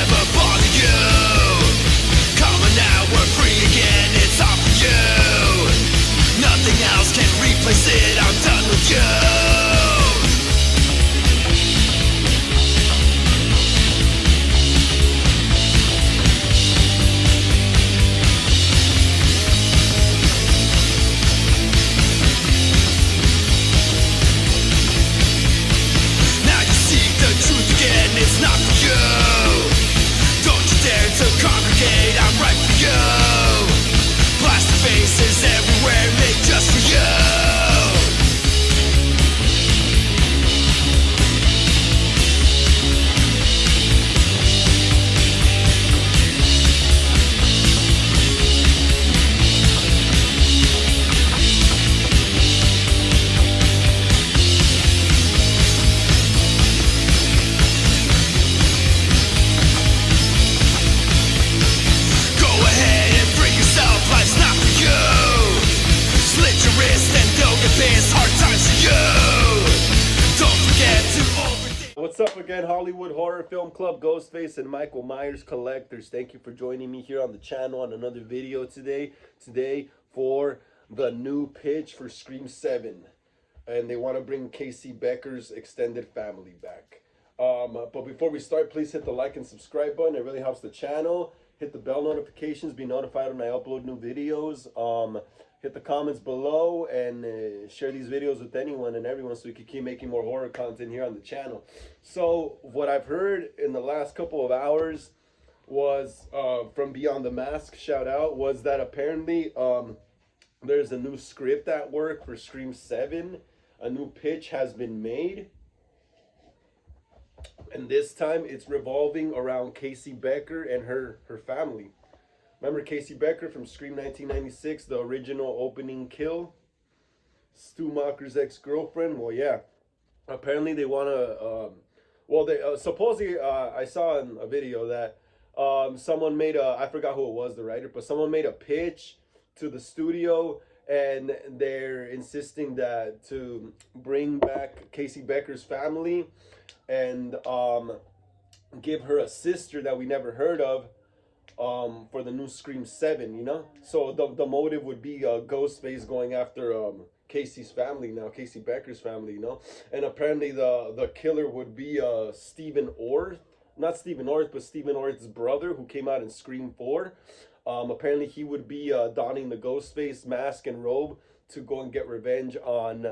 never bother you. Come on now, we're free again, it's all for you. Nothing else can replace it, I'm done with you. It's not for you. Don't you dare to congregate, I'm right for you. Plastic faces everywhere made just for you. What's up again, Hollywood Horror Film Club, Ghostface and Michael Myers collectors. Thank you for joining me here on the channel on another video today for the new pitch for Scream 7. And they want to bring Casey Beckers' extended family back. But before we start, please hit the like and subscribe button. It really helps the channel. Hit the bell notifications, be notified when I upload new videos. Hit the comments below and share these videos with anyone and everyone so we can keep making more horror content here on the channel. So what I've heard in the last couple of hours was from Beyond the Mask, shout out, was that apparently there's a new script at work for Scream 7. A new pitch has been made. And this time it's revolving around Casey Becker and her family. Remember Casey Becker from Scream 1996, the original opening kill? Stu Macher's ex-girlfriend? Well, yeah. Apparently they want to... supposedly, I saw in a video that someone made a... I forgot who it was, the writer, but someone made a pitch to the studio, and they're insisting that to bring back Casey Becker's family and give her a sister that we never heard of for the new Scream 7, you know? So the motive would be Ghostface going after Casey's family now, Casey Becker's family, you know? And apparently the killer would be Stephen Orth. Not Stephen Orth, but Stephen Orth's brother who came out in Scream 4. Apparently he would be donning the Ghostface mask and robe to go and get revenge on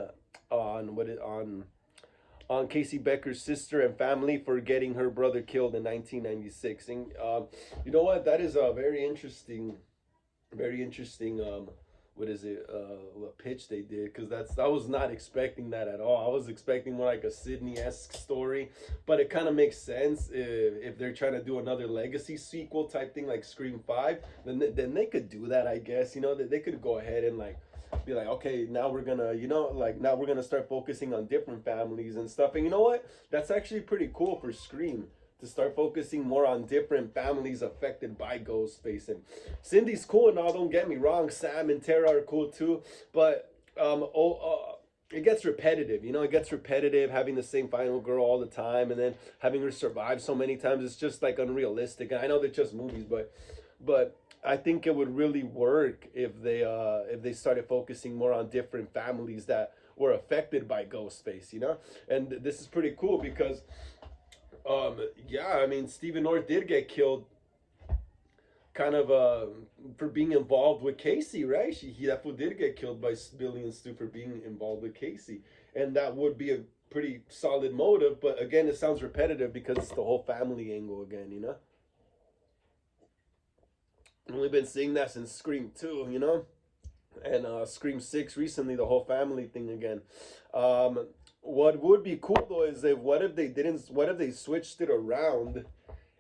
Casey Becker's sister and family for getting her brother killed in 1996. And you know what? That is a very interesting pitch they did, because I was not expecting that at all. I was expecting more like a Sydney-esque story, but it kind of makes sense if they're trying to do another legacy sequel type thing like Scream 5, then they could do that, I guess. You know, that they could go ahead and like be like, okay, now we're gonna, you know, like now we're gonna start focusing on different families and stuff. And you know what? That's actually pretty cool for Scream to start focusing more on different families affected by Ghostface. And Cindy's cool and all, don't get me wrong. Sam and Tara are cool too, but it gets repetitive, you know. It gets repetitive having the same final girl all the time and then having her survive so many times. It's just like unrealistic. And I know they're just movies, but I think it would really work if they started focusing more on different families that were affected by Ghostface, you know. And this is pretty cool because yeah, I mean, Stephen Orth did get killed kind of for being involved with Casey, right? That fool did get killed by Billy and Stu for being involved with Casey, and that would be a pretty solid motive. But again, it sounds repetitive because it's the whole family angle again, you know. We've been seeing that since Scream 2, you know, and Scream 6 recently, the whole family thing again. What would be cool though is that what if they switched it around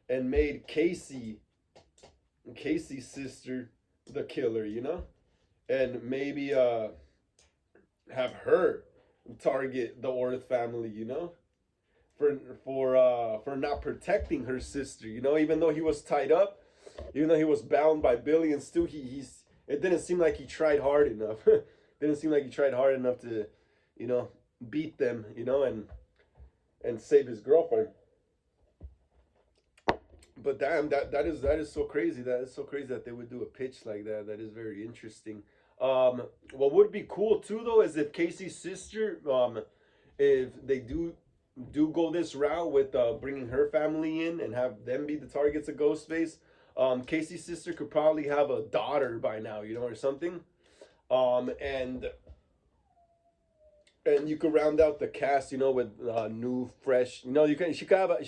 and made Casey's sister the killer, you know, and maybe have her target the Orth family, you know, for not protecting her sister, you know, even though he was tied up. Even though he was bound by Billy and Stu, it didn't seem like he tried hard enough. Didn't seem like he tried hard enough to, you know, beat them, you know, and save his girlfriend. But damn, that is so crazy. That is so crazy that they would do a pitch like that. That is very interesting. What would be cool too though is if Casey's sister, if they do go this route with bringing her family in and have them be the targets of Ghostface. Casey's sister could probably have a daughter by now, or something. And you could round out the cast, with new, fresh. She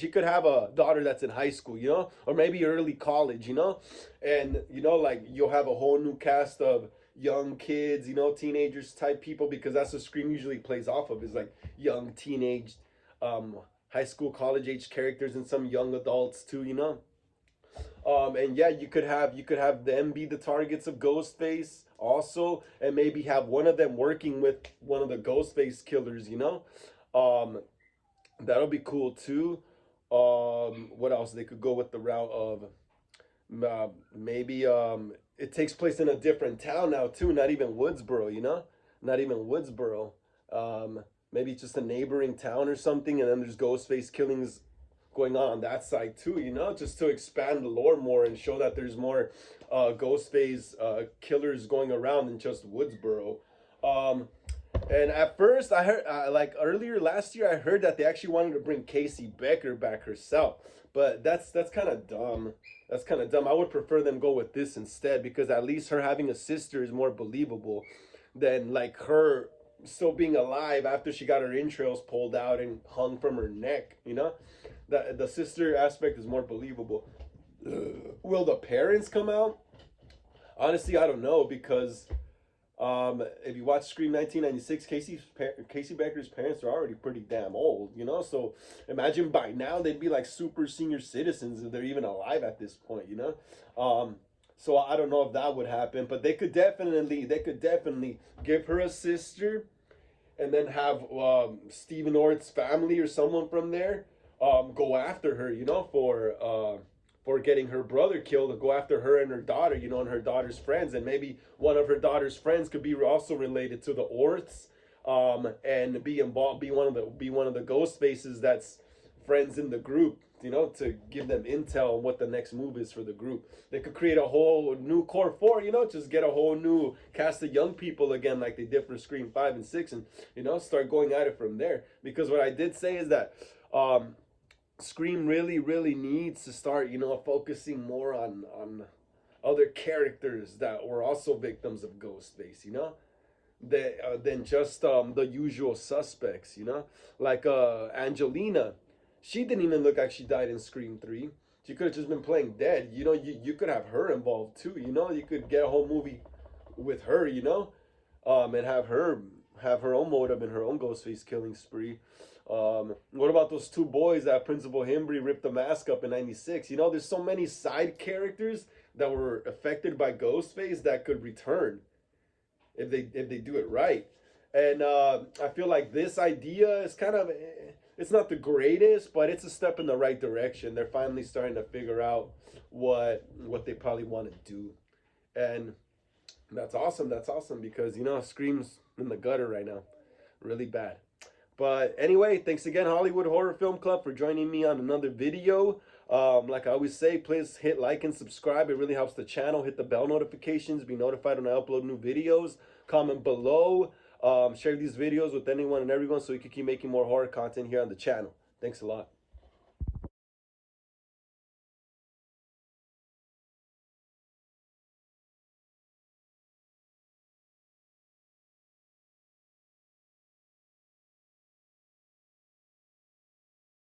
could have a daughter that's in high school, or maybe early college, and like you'll have a whole new cast of young kids, teenagers type people, because that's what Scream usually plays off of, is like young teenage, high school, college age characters, and some young adults too, and yeah, you could have them be the targets of Ghostface also, and maybe have one of them working with one of the Ghostface killers. Um, that'll be cool too. What else? They could go with the route of maybe it takes place in a different town now too, not even Woodsboro. Not even Woodsboro. Maybe it's just a neighboring town or something, and then there's Ghostface killings going on that side too, just to expand the lore more and show that there's more Ghostface killers going around than just Woodsboro. Um, and at first, I heard, like earlier last year, I heard that they actually wanted to bring Casey Becker back herself, but that's kind of dumb. That's kind of dumb. I would prefer them go with this instead, because at least her having a sister is more believable than like her still being alive after she got her entrails pulled out and hung from her neck. The sister aspect is more believable. Will the parents come out? Honestly, I don't know, because if you watch Scream 1996, Casey Becker's parents are already pretty damn old, So imagine by now they'd be like super senior citizens if they're even alive at this point. So I don't know if that would happen, but they could definitely give her a sister, and then have Stephen Orth's family or someone from there go after her, for getting her brother killed, go after her and her daughter, and her daughter's friends, and maybe one of her daughter's friends could be also related to the Orths, and be involved, be one of the ghost faces that's friends in the group, to give them intel on what the next move is for the group. They could create a whole new core four, just get a whole new cast of young people again, like they did for Scream 5 and 6, and start going at it from there. Because what I did say is that Scream really, really needs to start, focusing more on other characters that were also victims of Ghostface, than just the usual suspects, like Angelina. She didn't even look like she died in Scream 3. She could have just been playing dead. You could have her involved too. You could get a whole movie with her. And have her own motive and her own Ghostface killing spree. What about those two boys that Principal Himbry ripped the mask up in '96? There's so many side characters that were affected by Ghostface that could return if they do it right. And I feel like this idea is kind of, it's not the greatest, but it's a step in the right direction. They're finally starting to figure out what they probably want to do, and that's awesome. That's awesome, because Scream's in the gutter right now, really bad. But anyway, thanks again, Hollywood Horror Film Club, for joining me on another video. Like I always say, please hit like and subscribe. It really helps the channel. Hit the bell notifications, be notified when I upload new videos. Comment below. Share these videos with anyone and everyone, so we can keep making more horror content here on the channel. Thanks a lot.